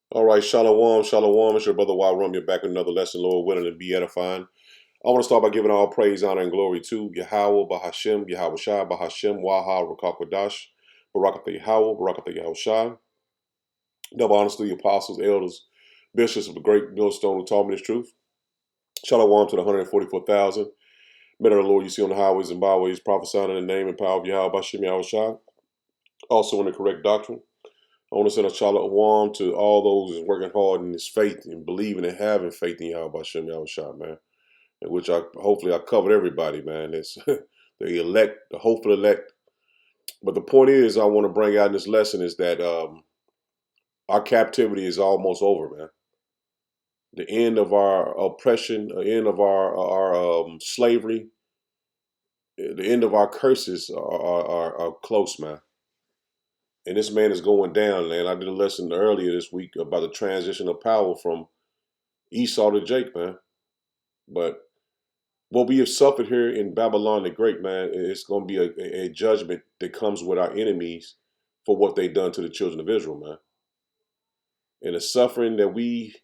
All right, shalom, shalom. It's your brother Rum. You're back with another lesson, Lord willing, and be edifying. I want to start by giving all praise, honor, and glory to Yahweh, Bahashem, Yahweh Shai, Bahashem, Waha, Rakakwadash, Barakatha Yahweh, Barakatha Yahweh Shai. Double honors to the apostles, elders, bishops of the great millstone who taught me this truth. Shalom to the 144,000. Men of the Lord you see on the highways and byways, prophesying in the name and power of Yahweh, Bahashem, Yahweh Shai. Also in the correct doctrine. I want to send a shalom to all those who's working hard in this faith and believing and having faith in Yahweh Shem Yahweh Shah, man. In which hopefully I covered everybody, man. It's the elect, the hopeful elect. But the point is, I want to bring out in this lesson is that our captivity is almost over, man. The end of our oppression, the end of our slavery, the end of our curses are close, man. And this man is going down, man. I did a lesson earlier this week about the transition of power from Esau to Jake, man. But what we have suffered here in Babylon the Great, man, it's going to be a judgment that comes with our enemies for what they done to the children of Israel, man. And the suffering that we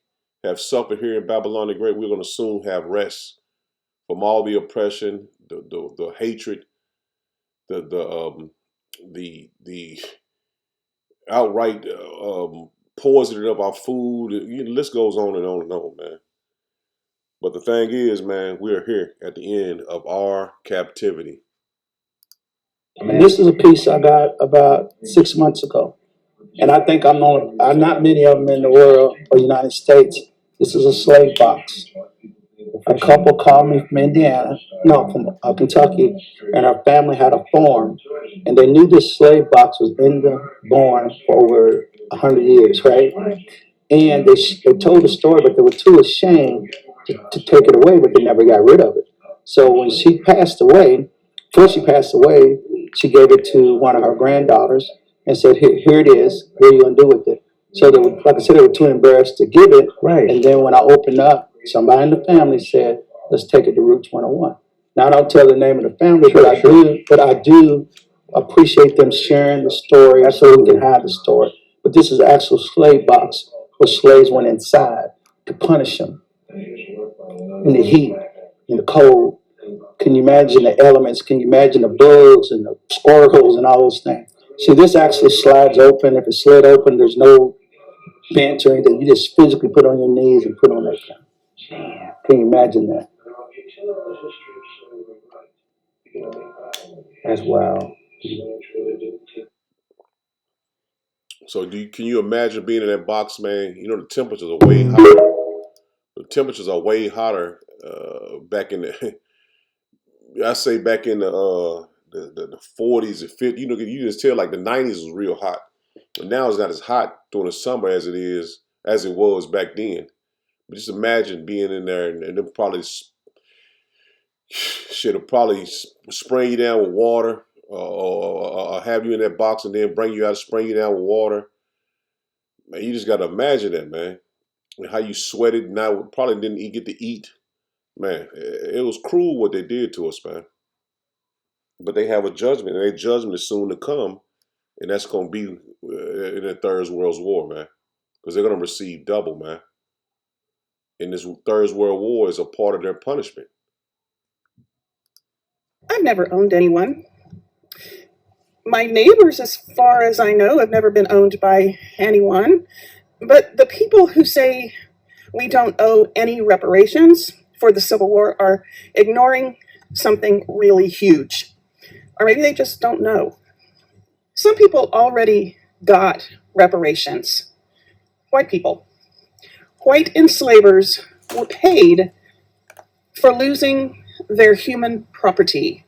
have suffered here in Babylon the Great, we're going to soon have rest from all the oppression, the hatred, the outright poisoning of our food. The list goes on and on and on, man. But the thing is, man, we are here at the end of our captivity. And this is a piece I got about 6 months ago. And I think I'm not many of them in the world or United States. This is a slave box. A couple called me from Indiana, no, from Kentucky, and our family had a farm. And they knew this slave box was in the barn for over 100 years, right? And they told the story, but they were too ashamed to take it away, but they never got rid of it. So when she passed away, before she passed away, she gave it to one of her granddaughters and said, here it is. What are you going to do with it? So they were, like I said, they were too embarrassed to give it. Right. And then when I opened up, somebody in the family said, let's take it to Roots 101. Now, I don't tell the name of the family, but I do appreciate them sharing the story so we can have the story. But this is an actual slave box where slaves went inside to punish them in the heat, in the cold. Can you imagine the elements? Can you imagine the bugs and the squirrels and all those things? See, this actually slides open. If it slid open, there's no bench or anything. You just physically put on your knees and put on that kind. Can you imagine that? That's wild. So can you imagine being in that box, man? You know the temperatures are way hotter. The temperatures are way hotter back in the I say back in the 40s and 50s. You know, you just tell like the 90s was real hot. And now it's not as hot during the summer as it was back then. But just imagine being in there and them probably should have probably spraying you down with water or have you in that box and then bring you out, spray you down with water. Man, you just got to imagine that, man. And how you sweated, now probably didn't get to eat. Man, it was cruel what they did to us, man. But they have a judgment, and their judgment is soon to come, and that's going to be in the Third World War, man. Because they're going to receive double, man. And this Third World War is a part of their punishment. I've never owned anyone. My neighbors, as far as I know, have never been owned by anyone. But the people who say we don't owe any reparations for the Civil War are ignoring something really huge. Or maybe they just don't know. Some people already got reparations. White people. White enslavers were paid for losing their human property.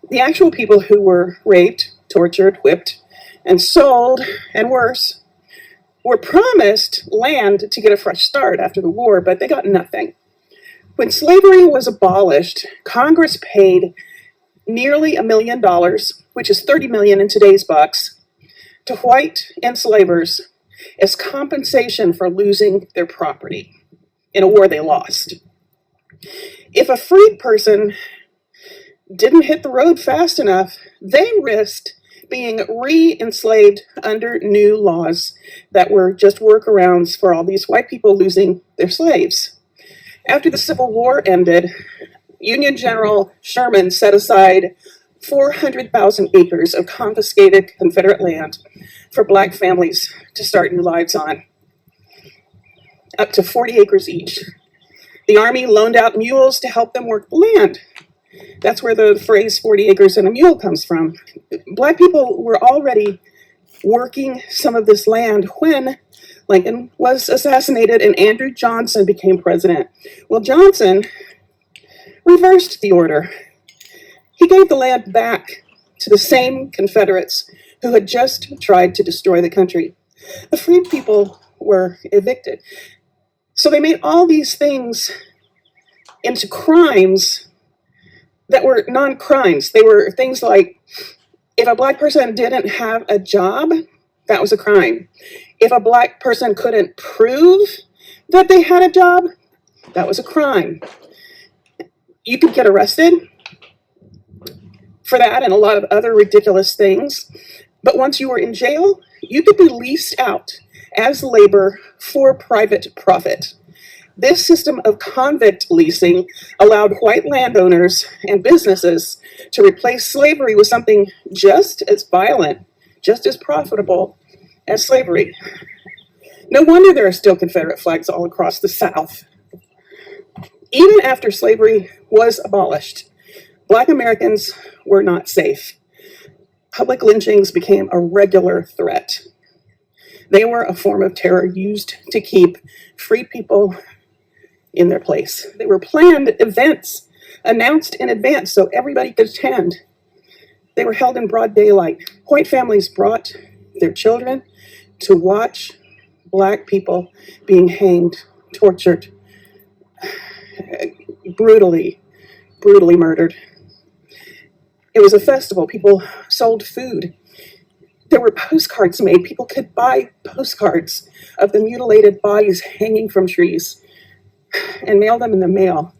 The actual people who were raped, tortured, whipped, and sold, and worse, were promised land to get a fresh start after the war, but they got nothing. When slavery was abolished, Congress paid nearly $1 million, which is 30 million in today's bucks, to white enslavers as compensation for losing their property in a war they lost. If a freed person didn't hit the road fast enough, they risked being re-enslaved under new laws that were just workarounds for all these white people losing their slaves. After the Civil War ended, Union General Sherman set aside 400,000 acres of confiscated Confederate land for black families to start new lives on, up to 40 acres each. The Army loaned out mules to help them work the land. That's where the phrase 40 acres and a mule comes from. Black people were already working some of this land when Lincoln was assassinated and Andrew Johnson became president. Well, Johnson reversed the order. He gave the land back to the same Confederates who had just tried to destroy the country. The freed people were evicted. So they made all these things into crimes that were non-crimes. They were things like, if a black person didn't have a job, that was a crime. If a black person couldn't prove that they had a job, that was a crime. You could get arrested for that and a lot of other ridiculous things. But once you were in jail, you could be leased out as labor for private profit. This system of convict leasing allowed white landowners and businesses to replace slavery with something just as violent, just as profitable as slavery. No wonder there are still Confederate flags all across the South. Even after slavery was abolished, Black Americans were not safe. Public lynchings became a regular threat. They were a form of terror used to keep free people in their place. They were planned events announced in advance so everybody could attend. They were held in broad daylight. White families brought their children to watch Black people being hanged, tortured, brutally murdered. It was a festival. People sold food. There were postcards made. People could buy postcards of the mutilated bodies hanging from trees and mail them in the mail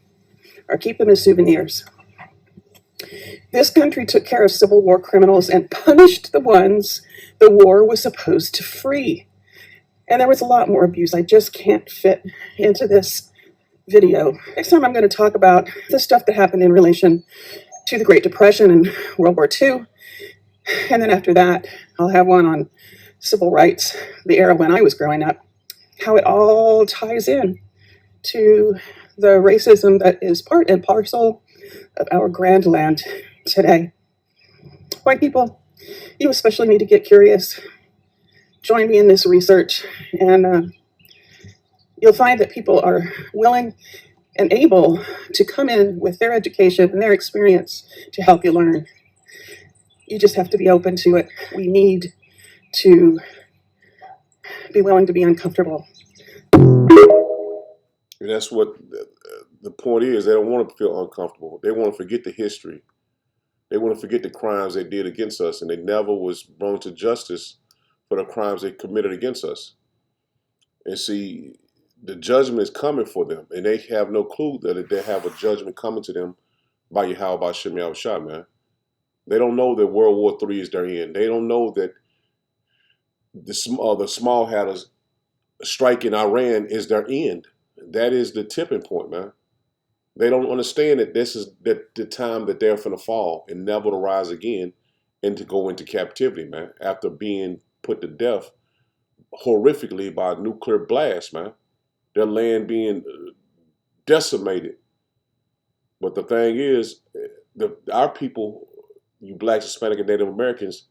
or keep them as souvenirs. This country took care of Civil War criminals and punished the ones the war was supposed to free. And there was a lot more abuse I just can't fit into this video. Next time I'm going to talk about the stuff that happened in relation to the Great Depression and World War II. And then after that, I'll have one on civil rights, the era when I was growing up, how it all ties in to the racism that is part and parcel of our grand land today. White people, you especially need to get curious. Join me in this research, and you'll find that people are willing and able to come in with their education and their experience to help you learn. You just have to be open to it. We need to be willing to be uncomfortable. And that's what the point is. They don't want to feel uncomfortable. They want to forget the history. They want to forget the crimes they did against us, and they never was brought to justice for the crimes they committed against us. And see, the judgment is coming for them, and they have no clue that they have a judgment coming to them by Yahweh Shem Yahushua, man. They don't know that World War III is their end. They don't know that the small hatters strike in Iran is their end. That is the tipping point, man. They don't understand that this is the time that they're going to fall and never to rise again and to go into captivity, man, after being put to death horrifically by a nuclear blast, man. Their land being decimated. But the thing is, our people, you Blacks, Hispanic, and Native Americans,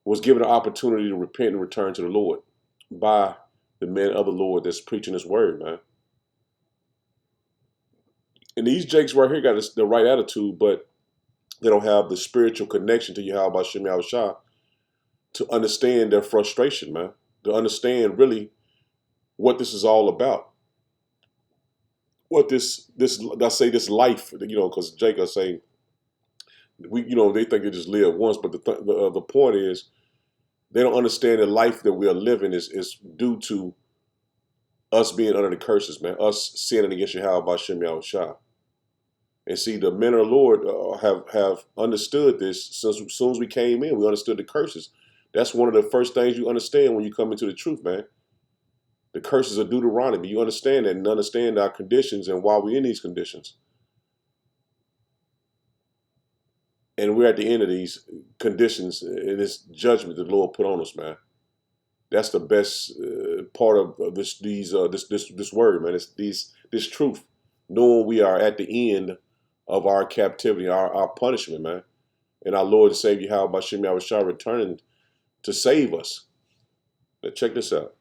was given an opportunity to repent and return to the Lord by the men of the Lord that's preaching His word, man. And these jakes right here got the right attitude, but they don't have the spiritual connection to Yahweh Shem Yahushua to understand their frustration, man. To understand really what this is all about. What this I say this life, because Jake is saying they think they just live once, but the point is they don't understand the life that we are living is due to us being under the curses, man. Us sinning against Yahweh Shem Yahushua. And see, the men of the Lord have understood this since as soon as we came in. We understood the curses. That's one of the first things you understand when you come into the truth, man. The curses of Deuteronomy. You understand that and understand our conditions and why we're in these conditions. And we're at the end of these conditions in this judgment that the Lord put on us, man. That's the best part of this word, man. It's this truth, knowing we are at the end of our captivity, our punishment, man. And our Lord and Savior, how about Shem Yahushua returning to save us. Now check this out.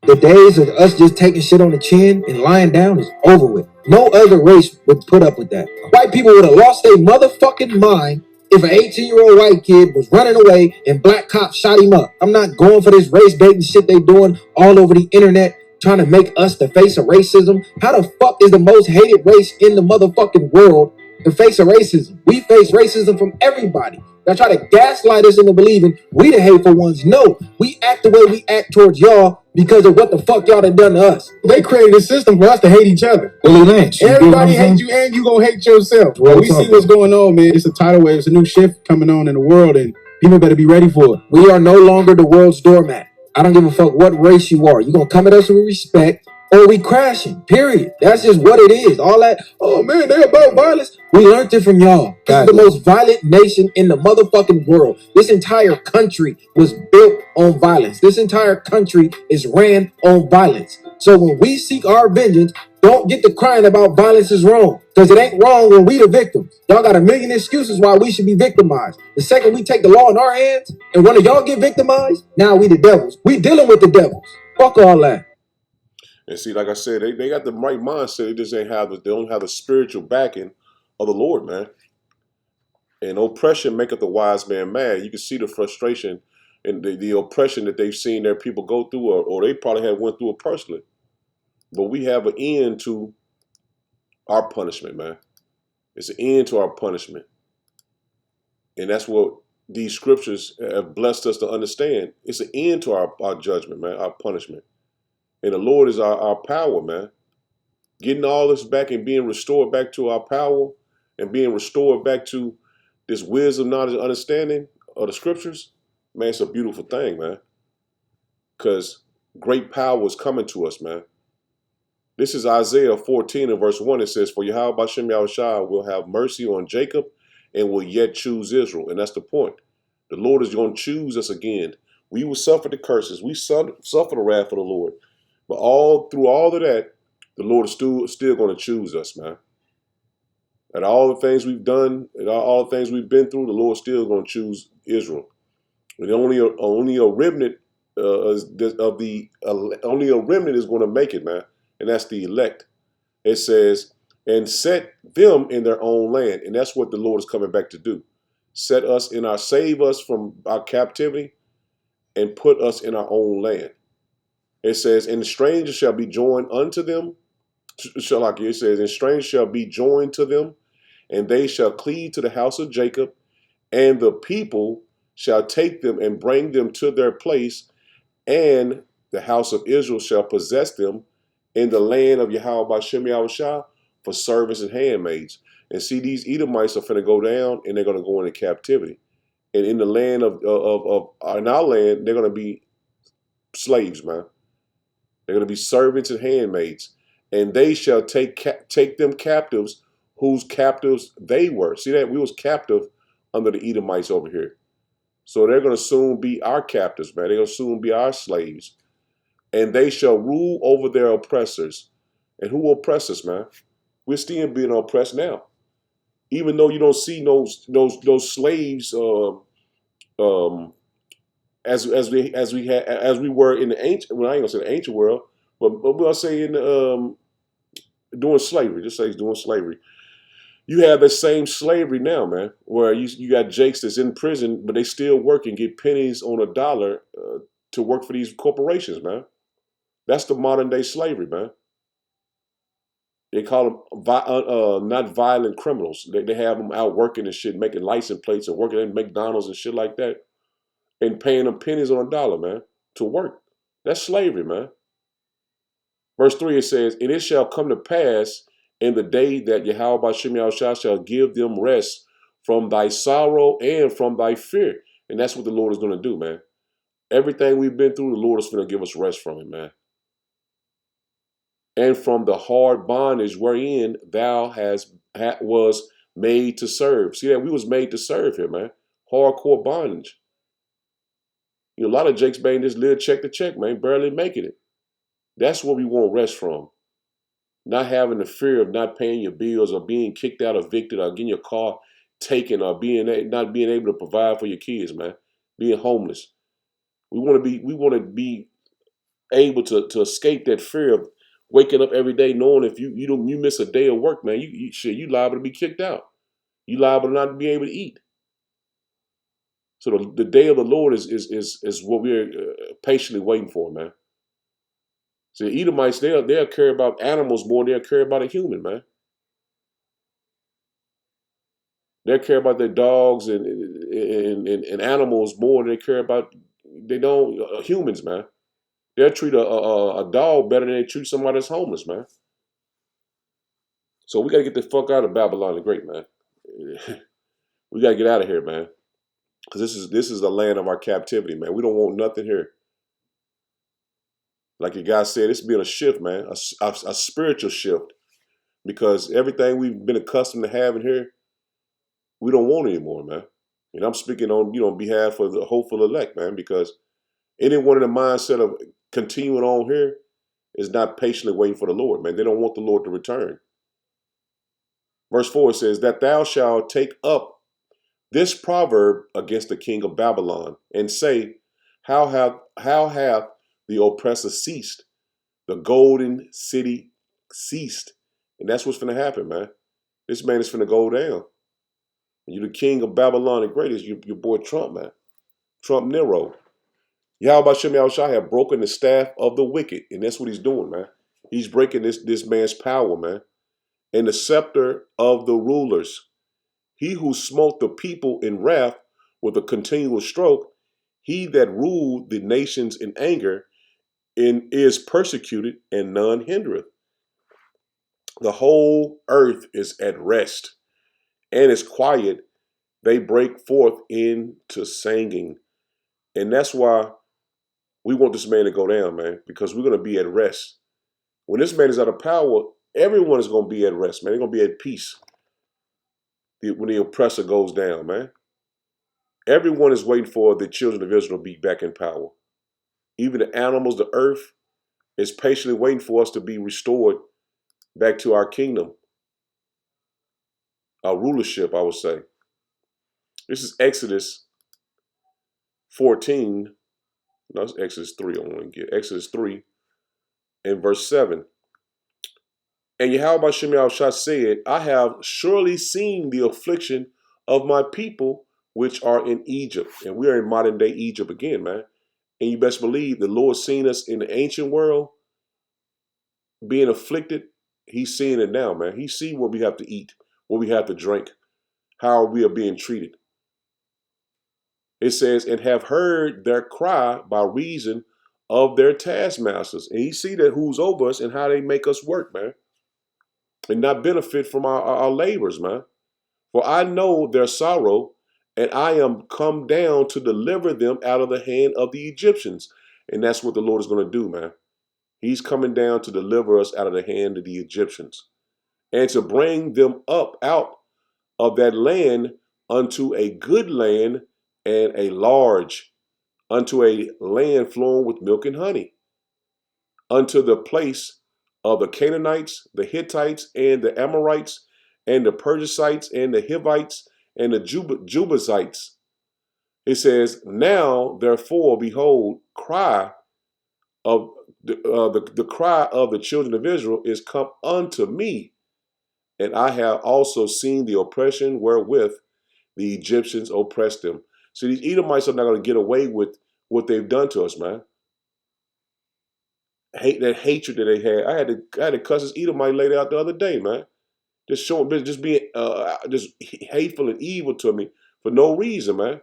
The days of us just taking shit on the chin and lying down is over with. No other race would put up with that. White people would have lost their motherfucking mind if an 18-year-old white kid was running away and black cops shot him up. I'm not going for this race baiting shit they doing all over the internet, trying to make us the face of racism. How the fuck is the most hated race in the motherfucking world the face of racism? We face racism from everybody. Y'all try to gaslight us into believing we the hateful ones. No, we act the way we act towards y'all because of what the fuck y'all done done to us. They created a system for us to hate each other. Willie Lynch. Everybody hates you and you gonna hate yourself. Well, we see what's going on, man. It's a tidal wave. It's a new shift coming on in the world and people better be ready for it. We are no longer the world's doormat. I don't give a fuck what race you are. You gonna come at us with respect or we crashing, period. That's just what it is. All that, oh man, they about violence. We learned it from y'all. This is the most violent nation in the motherfucking world. This entire country was built on violence. This entire country is ran on violence. So when we seek our vengeance, don't get to crying about violence is wrong. Because it ain't wrong when we the victims. Y'all got a million excuses why we should be victimized. The second we take the law in our hands and one of y'all get victimized, now we the devils. We dealing with the devils. Fuck all that. And see, like I said, they got the right mindset. They just ain't have they don't have the spiritual backing of the Lord, man. And oppression maketh the wise man mad. You can see the frustration and the oppression that they've seen their people go through, or they probably have went through it personally. But we have an end to our punishment, man. It's an end to our punishment. And that's what these scriptures have blessed us to understand. It's an end to our judgment, man, our punishment. And the Lord is our power, man. Getting all this back and being restored back to our power and being restored back to this wisdom, knowledge, and understanding of the scriptures, man, it's a beautiful thing, man. Because great power is coming to us, man. This is Isaiah 14 and verse 1. It says, for Yahweh Bashem Yahushua will have mercy on Jacob and will yet choose Israel. And that's the point. The Lord is going to choose us again. We will suffer the curses. We suffer the wrath of the Lord. But through all of that, the Lord is still going to choose us, man. And all the things we've done, and all the things we've been through, the Lord still going to choose Israel. And only a remnant only a remnant is going to make it, man. And that's the elect. It says, and set them in their own land. And that's what the Lord is coming back to do. Save us from our captivity and put us in our own land. It says, and the stranger shall be joined unto them. It says, and strangers shall be joined to them, and they shall cleave to the house of Jacob, and the people shall take them and bring them to their place, and the house of Israel shall possess them in the land of Yahweh Bashem Yahushua for servants and handmaids. And see, these Edomites are finna go down, and they're gonna go into captivity. And in the land in our land, they're gonna be slaves, man. They're gonna be servants and handmaids, and they shall take them captives, whose captives they were. See that we was captive under the Edomites over here. So they're gonna soon be our captives, man. They're gonna soon be our slaves, and they shall rule over their oppressors. And who oppress us, man? We're still being oppressed now, even though you don't see those slaves um, as we were in the ancient. Well, I ain't gonna say the ancient world, but we'll say in doing slavery. Just say it's doing slavery. You have the same slavery now, man, where you got Jakes that's in prison, but they still work and get pennies on a dollar to work for these corporations, man. That's the modern day slavery, man. They call them not violent criminals. They have them out working and shit, making license plates and working at McDonald's and shit like that, and paying them pennies on a dollar, man, to work. That's slavery, man. Verse 3, it says, and it shall come to pass in the day that Yahweh Bashem Yahushua shall give them rest from thy sorrow and from thy fear. And that's what the Lord is going to do, man. Everything we've been through, the Lord is going to give us rest from it, man. And from the hard bondage wherein thou was made to serve. See that? We was made to serve him, man. Hardcore bondage. You know, a lot of Jakes, man, just live check to check, man, barely making it. That's what we want rest from. Not having the fear of not paying your bills or being kicked out, evicted, or getting your car taken, or not being able to provide for your kids, man. Being homeless. We want to be able to escape that fear of waking up every day knowing if you miss a day of work, man, you liable to be kicked out. You liable to not be able to eat. So the day of the Lord is what we're patiently waiting for, man. So the Edomites, they'll care about animals more than they'll care about a human, man. They care about their dogs and animals more than they care about humans, man. They'll treat a dog better than they treat somebody that's homeless, man. So we got to get the fuck out of Babylon the Great, man. We got to get out of here, man. Because this is the land of our captivity, man. We don't want nothing here. Like your guy said, it's been a shift, man, a spiritual shift. Because everything we've been accustomed to having here, we don't want anymore, man. And I'm speaking on behalf of the hopeful elect, man, because anyone in the mindset of continuing on here is not patiently waiting for the Lord, man. They don't want the Lord to return. Verse 4 says, that thou shalt take up this proverb against the king of Babylon, and say, how hath the oppressor ceased? The golden city ceased. And that's what's going to happen, man. This man is going to go down. And you the king of Babylon the Great is your boy Trump, man. Trump Nero. Yahweh Shem Yahushua have broken the staff of the wicked. And that's what he's doing, man. He's breaking this man's power, man. And the scepter of the rulers. He who smote the people in wrath with a continual stroke, he that ruled the nations in anger, and is persecuted, and none hindereth. The whole earth is at rest, and is quiet. They break forth into singing. And that's why we want this man to go down, man, because we're going to be at rest. When this man is out of power, everyone is going to be at rest, man. They're going to be at peace when the oppressor goes down, man. Everyone is waiting for the children of Israel to be back in power. Even the animals, the earth is patiently waiting for us to be restored back to our kingdom, our rulership, I would say. This is Exodus 14. No, it's Exodus 3. I want to get Exodus 3 and verse 7. And Yahweh Shem Yahushua said, I have surely seen the affliction of my people which are in Egypt. And we are in modern day Egypt again, man. And you best believe the Lord seen us in the ancient world being afflicted. He's seeing it now, man. He see what we have to eat, what we have to drink, how we are being treated. It says, and have heard their cry by reason of their taskmasters. And he see that who's over us and how they make us work, man. And not benefit from our labors, man. For I know their sorrow, and I am come down to deliver them out of the hand of the Egyptians. And that's what the Lord is going to do, man. He's coming down to deliver us out of the hand of the Egyptians, and to bring them up out of that land unto a good land, and a large, unto a land flowing with milk and honey, unto the place of the Canaanites, the Hittites, and the Amorites, and the Perizzites, and the Hivites, and the Jebusites. It says, now therefore, behold, cry of the cry of the children of Israel is come unto me, and I have also seen the oppression wherewith the Egyptians oppressed them. So these Edomites are not going to get away with what they've done to us, man. That hatred that they had. I had to cuss this Edomite lady out the other day, man. Just being just hateful and evil to me for no reason, man.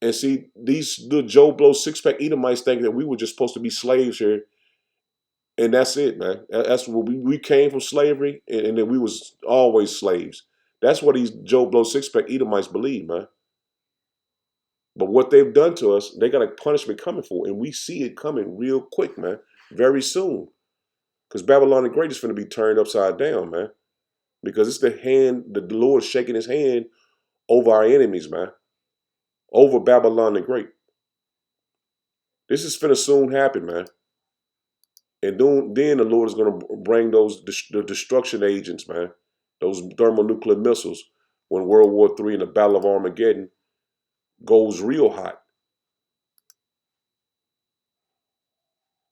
And see, these little Joe Blow 6-pack Edomites think that we were just supposed to be slaves here And that's it, man. That's what we came from slavery, and then we was always slaves. That's what these Joe Blow six pack Edomites believe, man. But what they've done to us, they got a punishment coming for, and we see it coming real quick, man. Very soon, because Babylon the Great is going to be turned upside down, man. Because it's the Lord shaking His hand over our enemies, man. Over Babylon the Great. This is finna soon happen, man. And then the Lord is going to bring the destruction agents, man. Those thermonuclear missiles when World War III and the Battle of Armageddon goes real hot.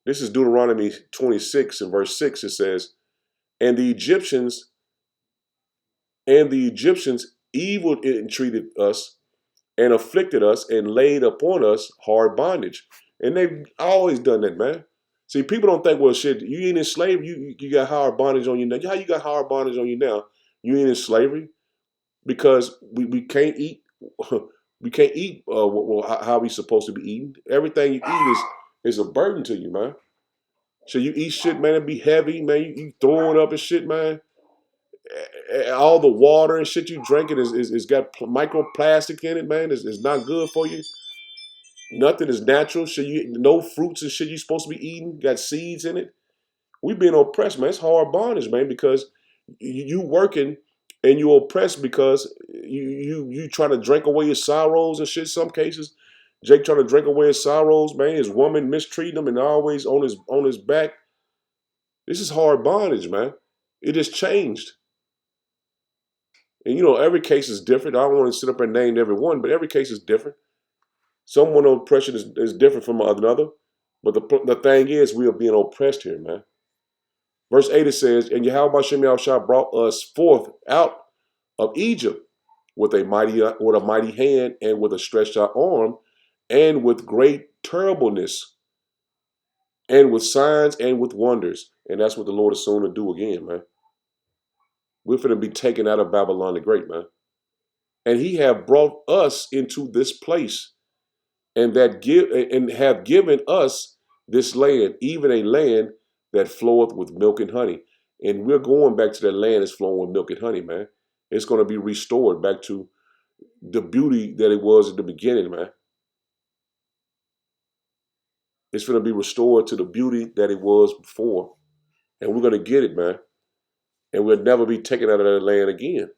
This is Deuteronomy 26 and verse 6. It says, and the Egyptians evil entreated us and afflicted us and laid upon us hard bondage. And they've always done that, man. See, people don't think, well, shit, you ain't in slavery. You got hard bondage on you now. How you got hard bondage on you now? You ain't in slavery because we can't eat. We can't eat how we supposed to be eating. Everything you eat is a burden to you, man. So you eat shit, man, it be heavy, man. You throw it up and shit, man. All the water and shit you drinking is got microplastic in it, man. It's not good for you. Nothing is natural. Shit, no fruits and shit you supposed to be eating got seeds in it. We being oppressed, man. It's hard bondage, man, because you working and you oppressed because you trying to drink away your sorrows and shit. Some cases, Jake trying to drink away his sorrows, man. His woman mistreating him and always on his back. This is hard bondage, man. It has changed. And every case is different. I don't want to sit up and name every one, but every case is different. Someone oppression is different from another. But the thing is, we are being oppressed here, man. Verse 8 it says, and Yahweh Shem Yahushua brought us forth out of Egypt with a mighty hand and with a stretched out arm and with great terribleness and with signs and with wonders. And that's what the Lord is soon to do again, man. We're going to be taken out of Babylon the Great, man. And He have brought us into this place and have given us this land, even a land that floweth with milk and honey. And we're going back to that land that's flowing with milk and honey, man. It's going to be restored back to the beauty that it was at the beginning, man. It's going to be restored to the beauty that it was before. And we're going to get it, man. And we'll never be taken out of that land again.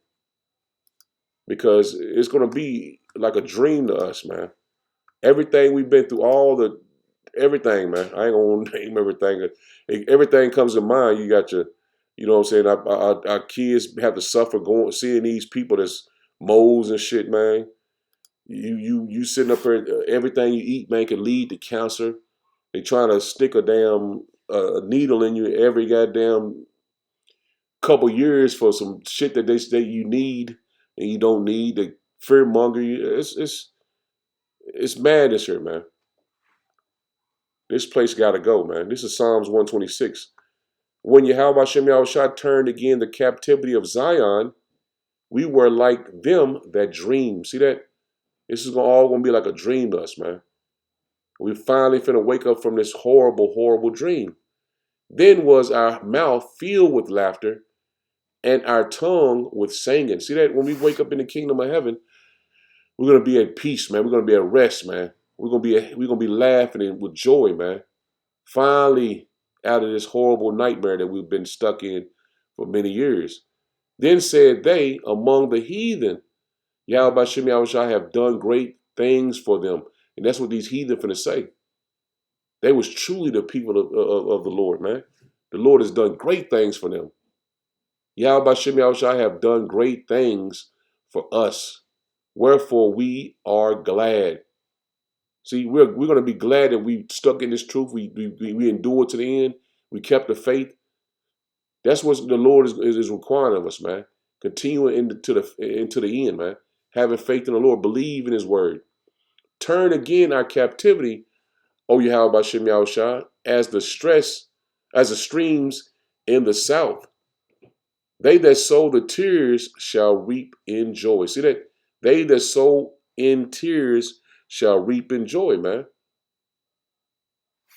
Because it's going to be like a dream to us, man. Everything we've been through, everything, man. I ain't gonna name everything. Everything comes to mind. You got your, you know what I'm saying? Our kids have to suffer seeing these people that's moles and shit, man. You sitting up there, everything you eat, man, can lead to cancer. They trying to stick a damn needle in you every goddamn couple years for some shit that they say you need and you don't need. They fear monger you. It's madness here, man. This place got to go, man. This is Psalms 126. When Yahweh Shem Yahushua turned again the captivity of Zion, we were like them that dream. See that? This is all going to be like a dream to us, man. We finally finna wake up from this horrible, horrible dream. Then was our mouth filled with laughter and our tongue with singing. See that? When we wake up in the kingdom of heaven, we're going to be at peace, man. We're going to be at rest, man. We're going to be laughing with joy, man. Finally out of this horrible nightmare that we've been stuck in for many years. Then said they among the heathen, Yahweh Shem Yahushua have done great things for them. And that's what these heathen finna say. They was truly the people of the Lord, man. The Lord has done great things for them. Yahweh Shem Yahushua have done great things for us. Wherefore we are glad. See, we're going to be glad that we stuck in this truth. We endured to the end. We kept the faith. That's what the Lord is requiring of us, man. Continuing into the end, man. Having faith in the Lord, believe in His word. Turn again our captivity, O Yahweh Shem Yahushua, as the streams in the south. They that sow the tears shall reap in joy. See that? They that sow in tears shall reap in joy, man.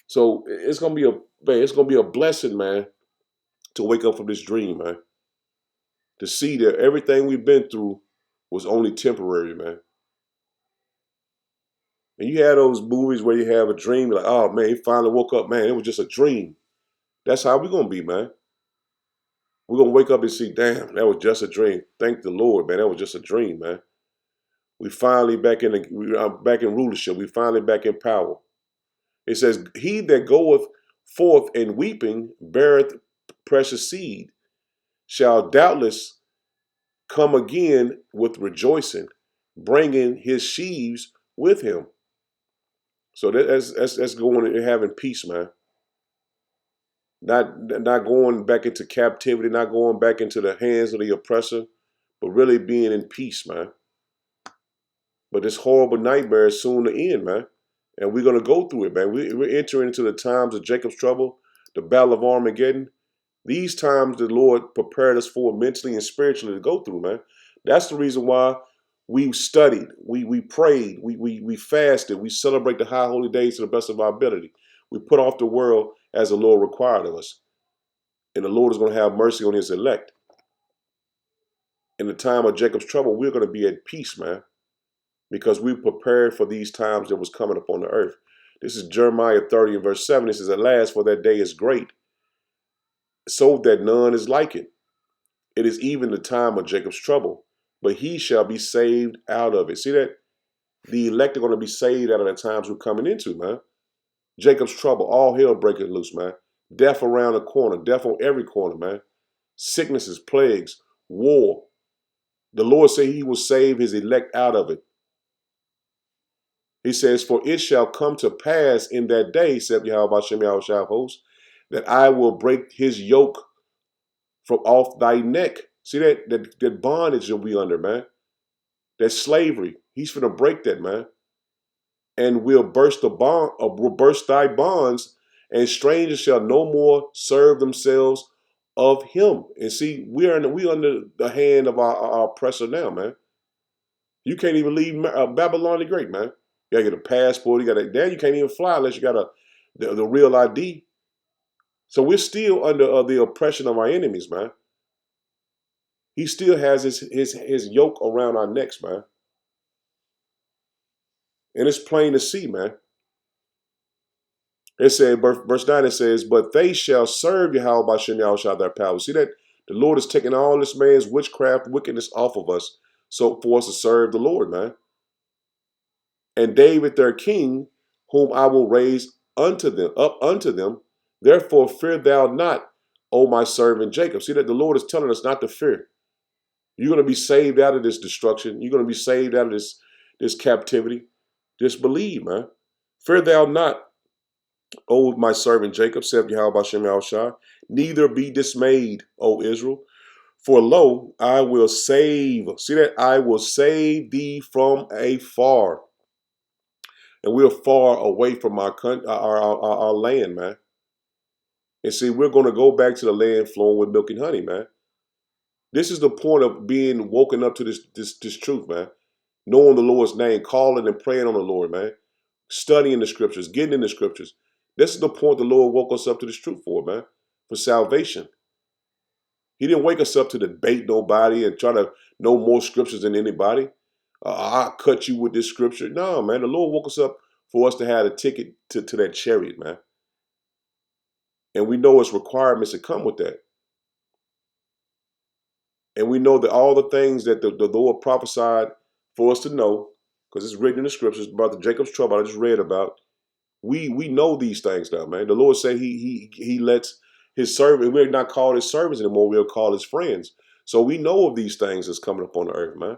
So it's gonna be Man, it's going to be a blessing, man, to wake up from this dream, man. To see that everything we've been through was only temporary, man. And you have those movies where you have a dream, like, oh man, he finally woke up, man, it was just a dream. That's how we're gonna be, man. We're gonna wake up and see, damn, that was just a dream. Thank the Lord, man. That was just a dream, man. We finally back in rulership. We finally back in power. It says, he that goeth forth in weeping beareth precious seed, shall doubtless come again with rejoicing, bringing his sheaves with him. So that's going and having peace, man. Not going back into captivity, not going back into the hands of the oppressor, but really being in peace, man. But this horrible nightmare is soon to end, man. And we're gonna go through it, man. We're entering into the times of Jacob's trouble, the battle of Armageddon. These times the Lord prepared us for mentally and spiritually to go through, man. That's the reason why we studied, we prayed, we fasted, we celebrate the high holy days to the best of our ability. We put off the world as the Lord required of us. And the Lord is going to have mercy on his elect. In the time of Jacob's trouble, we're going to be at peace, man, because we prepared for these times that was coming upon the earth. This is Jeremiah 30 and verse 7. It says, at last, for that day is great, so that none is like it. It is even the time of Jacob's trouble, but he shall be saved out of it. See that? The elect are going to be saved out of the times we're coming into, man. Jacob's trouble, all hell breaking loose, man. Death around the corner, death on every corner, man. Sicknesses, plagues, war. The Lord said he will save his elect out of it. He says, for it shall come to pass in that day, saith Yahweh Hashem Yahweh of hosts, that I will break his yoke from off thy neck. See that bondage you'll be under, man. That slavery. He's going to break that, man. And will burst thy bonds, and strangers shall no more serve themselves of him. And see, we under the hand of our oppressor now, man. You can't even leave Babylon the Great, man. You gotta get a passport. You can't even fly unless you got the real ID. So we're still under the oppression of our enemies, man. He still has his yoke around our necks, man. And it's plain to see, man. It said, verse 9, it says, but they shall serve Yahweh by Shem Yahushua their power. See that? The Lord is taking all this man's witchcraft, wickedness off of us, so for us to serve the Lord, man. And David their king, whom I will raise up unto them. Therefore fear thou not, O my servant Jacob. See that the Lord is telling us not to fear. You're going to be saved out of this destruction. You're going to be saved out of this captivity. Just believe, man. Fear thou not, O my servant Jacob, saith Yahweh Hashem Yahushua, neither be dismayed, O Israel. For lo, I will save. See that? I will save thee from afar. And we're far away from our land, man. And see, we're going to go back to the land flowing with milk and honey, man. This is the point of being woken up to this truth, man. Knowing the Lord's name, calling and praying on the Lord, man. Studying the scriptures, getting in the scriptures. This is the point the Lord woke us up to this truth for, man. For salvation. He didn't wake us up to debate nobody and try to know more scriptures than anybody. I'll cut you with this scripture. No, man. The Lord woke us up for us to have a ticket to that chariot, man. And we know its requirements that come with that. And we know that all the things that the Lord prophesied for us to know, because it's written in the scriptures about the Jacob's trouble I just read about, we know these things now, man. The Lord said he lets his servant, we're not called his servants anymore, we're called his friends. So we know of these things that's coming upon the earth, man.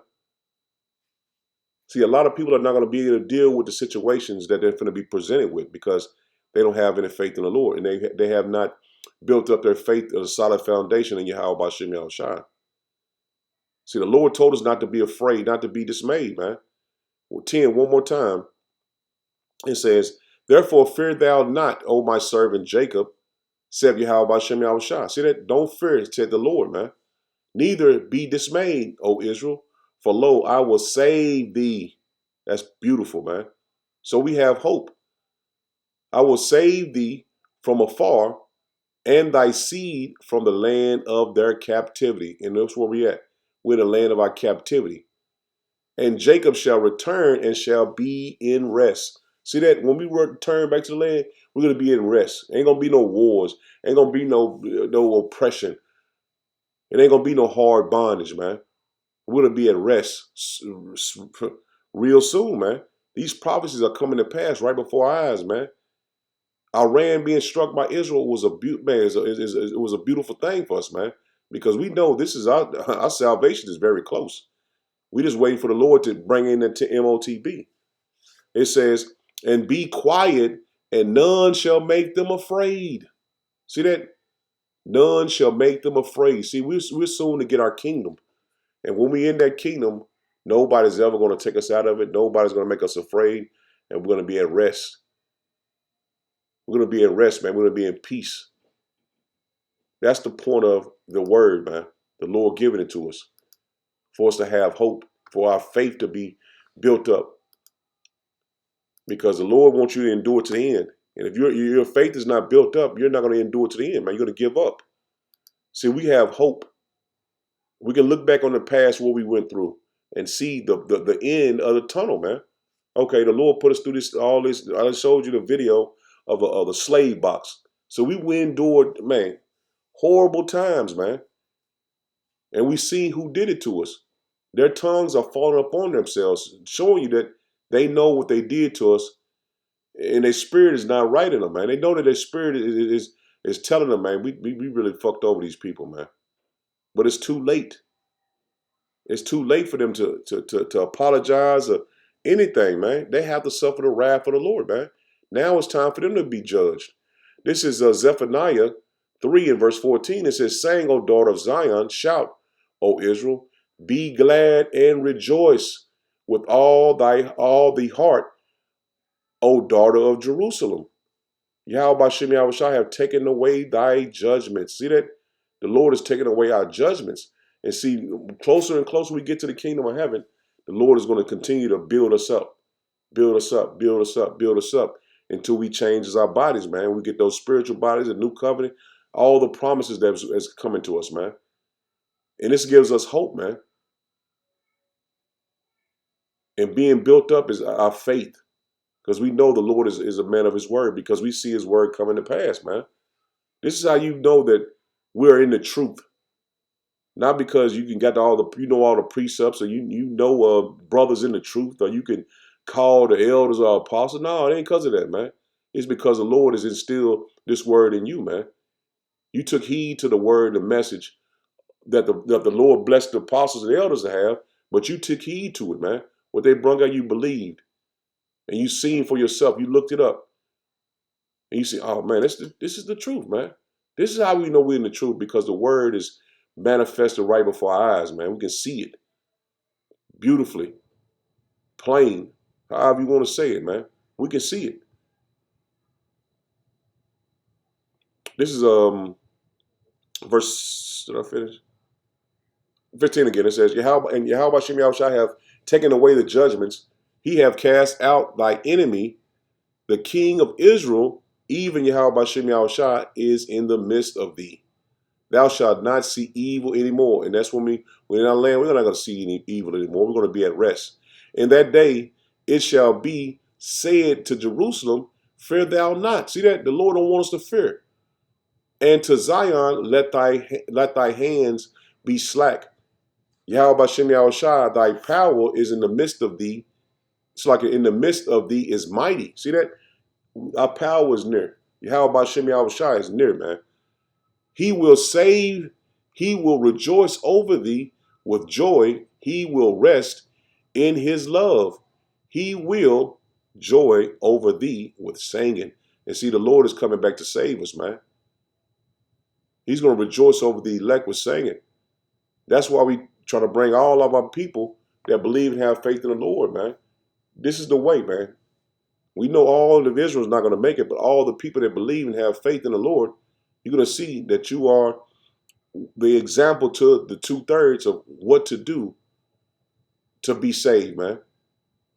See, a lot of people are not going to be able to deal with the situations that they're going to be presented with because they don't have any faith in the Lord. And they have not built up their faith as a solid foundation in Yahweh B'Shem Yahushua. See, the Lord told us not to be afraid, not to be dismayed, man. 10, one more time. It says, therefore fear thou not, O my servant Jacob, said Yahweh B'Shem Yahushua. See that? Don't fear, said the Lord, man. Neither be dismayed, O Israel, for lo, I will save thee. That's beautiful, man. So we have hope. I will save thee from afar, and thy seed from the land of their captivity. And that's where we at. We're in the land of our captivity. And Jacob shall return and shall be in rest. See that? When we return back to the land, we're going to be in rest. Ain't going to be no wars. Ain't going to be no oppression. It ain't going to be no hard bondage, man. We're going to be at rest real soon, man. These prophecies are coming to pass right before our eyes, man. Iran being struck by Israel was it was a beautiful thing for us, man, because we know this is our salvation is very close. We just waiting for the Lord to bring in the MOTB. It says, and be quiet, and none shall make them afraid. See that? None shall make them afraid. See, we're soon to get our kingdom. And when we in that kingdom, nobody's ever going to take us out of it. Nobody's going to make us afraid. And we're going to be at rest. We're going to be at rest, man. We're going to be in peace. That's the point of the word, man. The Lord giving it to us. For us to have hope. For our faith to be built up. Because the Lord wants you to endure to the end. And if your faith is not built up, you're not going to endure to the end, man. You're going to give up. See, we have hope. We can look back on the past, what we went through, and see the end of the tunnel, man. Okay, the Lord put us through all this. I showed you the video of the slave box. So we endured, man, horrible times, man. And we see who did it to us. Their tongues are falling upon themselves, showing you that they know what they did to us, and their spirit is not right in them, man. They know that their spirit is telling them, man, we really fucked over these people, man. But it's too late. It's too late for them to apologize or anything, man. They have to suffer the wrath of the Lord, man. Now it's time for them to be judged. This is Zephaniah 3 and verse 14. It says, saying, O daughter of Zion, shout, O Israel, be glad and rejoice with all the heart, O daughter of Jerusalem. Yahweh Shem Yahushua have taken away thy judgments. See that? The Lord is taking away our judgments. And see, closer and closer we get to the kingdom of heaven, the Lord is going to continue to build us up, build us up, build us up, build us up until we changes our bodies, man. We get those spiritual bodies, a new covenant, all the promises that's coming to us, man. And this gives us hope, man. And being built up is our faith. Because we know the Lord is a man of his word, because we see his word coming to pass, man. This is how you know that we're in the truth. Not because you can get all the precepts, or you know brothers in the truth, or you can call the elders or apostles. No, it ain't because of that, man. It's because the Lord has instilled this word in you, man. You took heed to the word, the message that the Lord blessed the apostles and the elders to have, but you took heed to it, man. What they brought out, you believed, and you seen for yourself. You looked it up, and you see, oh man, this is the truth, man. This is how we know we're in the truth, because the word is manifested right before our eyes, man. We can see it beautifully, plain, however you want to say it, man. We can see it. This is verse, did I finish? 15 again. It says, Yahweh and Yahweh Shem Yahushua have taken away the judgments. He have cast out thy enemy, the king of Israel, even Yahweh Shem Yahushua is in the midst of thee. Thou shalt not see evil anymore. And that's when we're in our land, we're not going to see any evil anymore. We're going to be at rest. In that day, it shall be said to Jerusalem, fear thou not. See that? The Lord don't want us to fear. And to Zion, let thy hands be slack. Yahweh Shem Yahushua, thy power is in the midst of thee. It's like in the midst of thee is mighty. See that? Our power is near. Yahweh Shem Yahushua is near, man. He will save, he will rejoice over thee with joy. He will rest in his love. He will joy over thee with singing. And see, the Lord is coming back to save us, man. He's going to rejoice over the elect with singing. That's why we try to bring all of our people that believe and have faith in the Lord, man. This is the way, man. We know all of Israel is not going to make it, but all the people that believe and have faith in the Lord, you're going to see that you are the example to the 2/3 of what to do to be saved, man.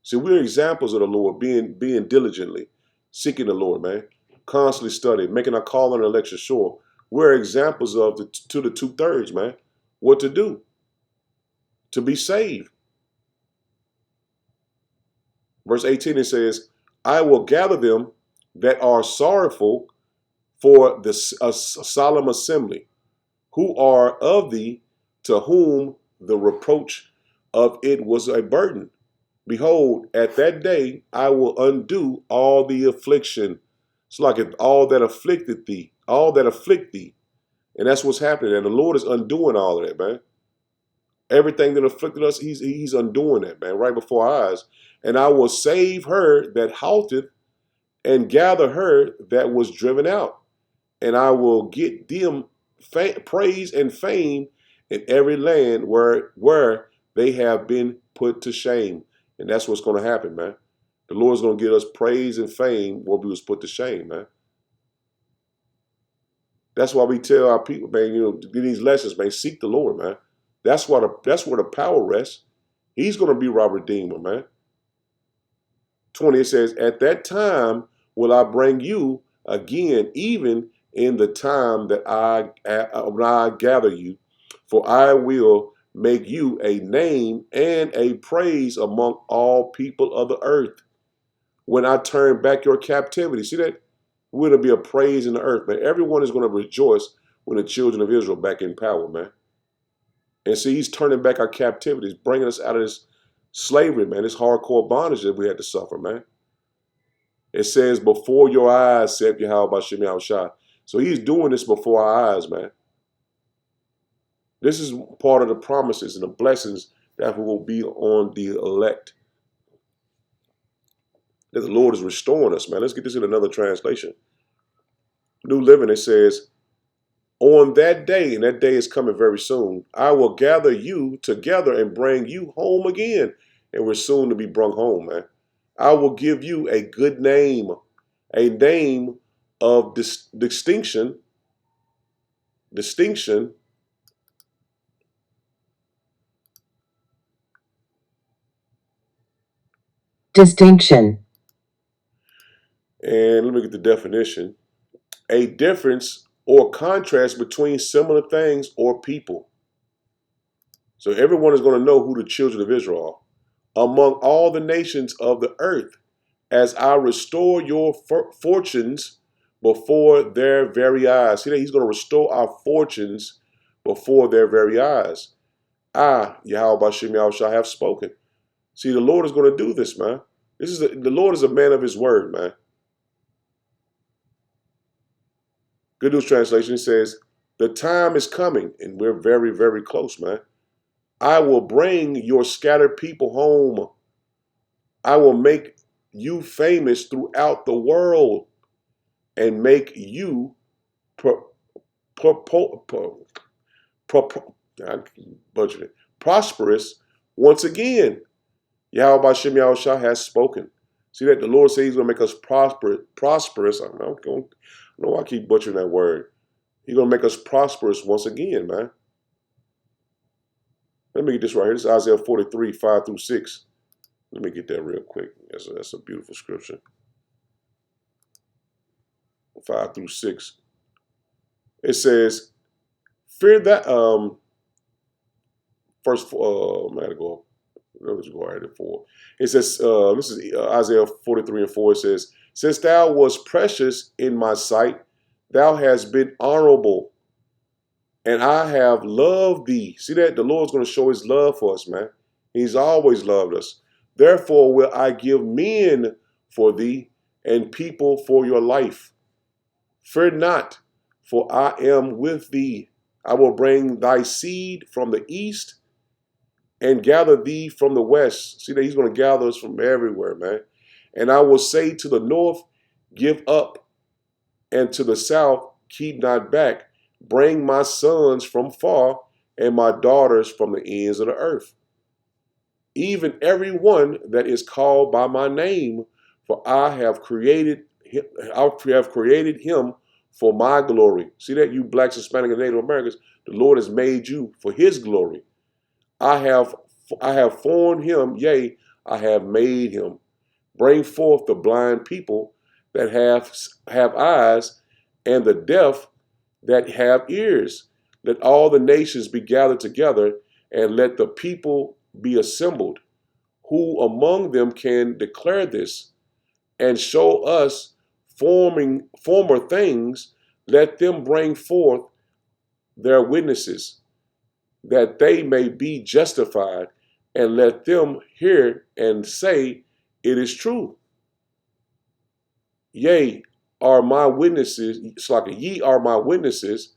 See, we're examples of the Lord, being diligently seeking the Lord, man. constantly studying, making our call and election sure. We're examples of to the 2/3, man. What to do to be saved. Verse 18, it says, I will gather them that are sorrowful for the solemn assembly, who are of thee, to whom the reproach of it was a burden. Behold, at that day I will undo all the affliction. It's like all that afflicted thee, all that afflict thee. And that's what's happening. And the Lord is undoing all of that, man. Everything that afflicted us, he's undoing that, man, right before our eyes. And I will save her that halteth, and gather her that was driven out. And I will get them praise and fame in every land where they have been put to shame. And that's what's going to happen, man. The Lord's going to get us praise and fame where we was put to shame, man. That's why we tell our people, man, in these lessons, man, seek the Lord, man. That's where the power rests. He's going to be our Redeemer, man. 20, it says, at that time will I bring you again, even in the time that when I gather you, for I will make you a name and a praise among all people of the earth. When I turn back your captivity, see that? We're going to be a praise in the earth, man. Everyone is going to rejoice when the children of Israel back in power, man. And see, he's turning back our captivities, bringing us out of this slavery, man, this hardcore bondage that we had to suffer, man. It says, before your eyes, saith Yahweh Bashem Yahushua. So he's doing this before our eyes, man. This is part of the promises and the blessings that will be on the elect. That the Lord is restoring us, man. Let's get this in another translation. New Living, it says, on that day, and that day is coming very soon, I will gather you together and bring you home again. And we're soon to be brought home, man. I will give you a good name, a name of distinction, and let me get the definition, a difference or contrast between similar things or people. So everyone is going to know who the children of Israel are among all the nations of the earth, as I restore your fortunes before their very eyes. See that he's going to restore our fortunes before their very eyes. I, Yahweh Bashem Yahushua, have spoken. See, the Lord is going to do this, man. The Lord is a man of his word, man. Good News Translation says, the time is coming, and we're very, very close, man. I will bring your scattered people home. I will make you famous throughout the world and make you prosperous once again. Yahweh Bashem Yahushua has spoken. See that the Lord says he's going to make us prosperous. I know I keep butchering that word. He's going to make us prosperous once again, man. Let me get this right here. This is Isaiah 43, 5 through 6. Let me get that real quick. That's a beautiful scripture. 5 through 6. It says, fear that, first, I gotta go. Let's go right at 4. It says, this is Isaiah 43 and 4. It says, since thou wast precious in my sight, thou hast been honorable, and I have loved thee. See that? The Lord's going to show his love for us, man. He's always loved us. Therefore will I give men for thee, and people for your life. Fear not, for I am with thee. I will bring thy seed from the east and gather thee from the west. See that he's going to gather us from everywhere, man. And I will say to the north, give up, and to the south, keep not back. Bring my sons from far, and my daughters from the ends of the earth. Even every one that is called by my name, for I have created him for my glory. See that, you blacks, Hispanic, and Native Americans, the Lord has made you for his glory. I have formed him, yea, I have made him. Bring forth the blind people, that have eyes, and the deaf that have ears. Let all the nations be gathered together, and let the people be assembled. Who among them can declare this and show us former things? Let them bring forth their witnesses, that they may be justified, and let them hear and say, it is true. Yea, are my witnesses, ye are my witnesses,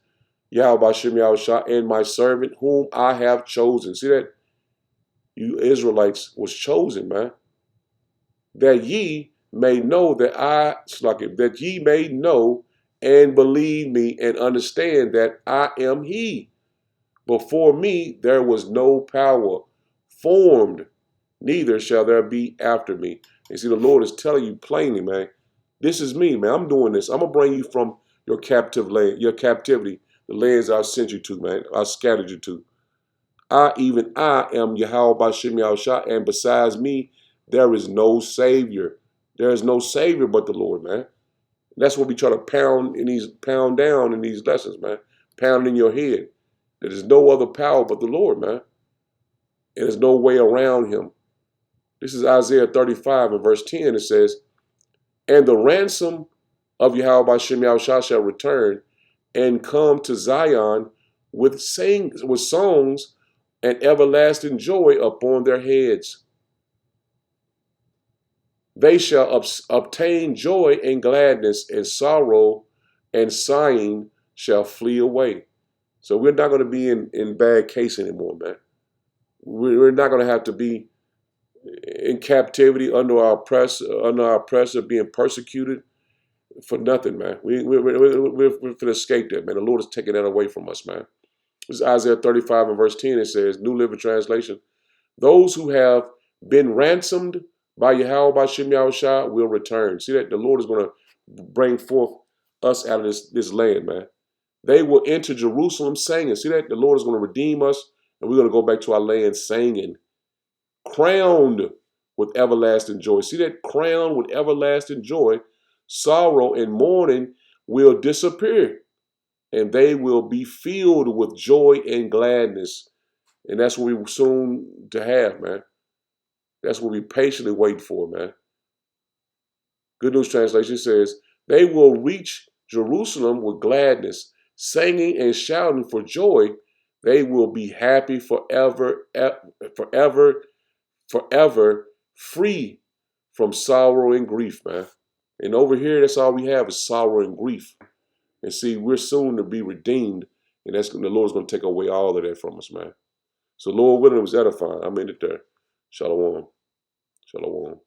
Yahweh Shem Yahushua, and my servant whom I have chosen. See that? You Israelites was chosen, man. That ye may know that ye may know and believe me and understand that I am he. Before me there was no power formed, neither shall there be after me. And see, the Lord is telling you plainly, man, this is me, man. I'm doing this. I'm gonna bring you from your captive land, your captivity, the lands I sent you to, man. I scattered you to. I am Yahweh Bashem Yahushua, and besides me, there is no Savior. There is no Savior but the Lord, man. That's what we try to pound down in these lessons, man. Pound in your head. There is no other power but the Lord, man. And there's no way around him. This is Isaiah 35 and verse 10. It says, and the ransom of Yahweh Bashem Yahushua shall return and come to Zion with songs and everlasting joy upon their heads. They shall obtain joy and gladness, and sorrow and sighing shall flee away. So we're not going to be in bad case anymore, man. We're not going to have to be in captivity under our oppressor, being persecuted for nothing, man. We're going to escape that, man. The Lord is taking that away from us, man. This is Isaiah 35 and verse 10. It says, New Living Translation, those who have been ransomed by Yahweh, by Shem Yahushua, will return. See that? The Lord is going to bring forth us out of this land, man. They will enter Jerusalem singing. See that? The Lord is going to redeem us, and we're going to go back to our land singing. Crowned with everlasting joy. See that? Crowned with everlasting joy. Sorrow and mourning will disappear, and they will be filled with joy and gladness. And that's what we soon to have, man. That's what we patiently wait for, man. Good News Translation says, they will reach Jerusalem with gladness, singing and shouting for joy. They will be happy forever, forever, forever, free from sorrow and grief, man. And over here, that's all we have is sorrow and grief. And see, we're soon to be redeemed, and the Lord's going to take away all of that from us, man. So Lord willing, it was edifying. I'm in it there. Shalom. Shalom.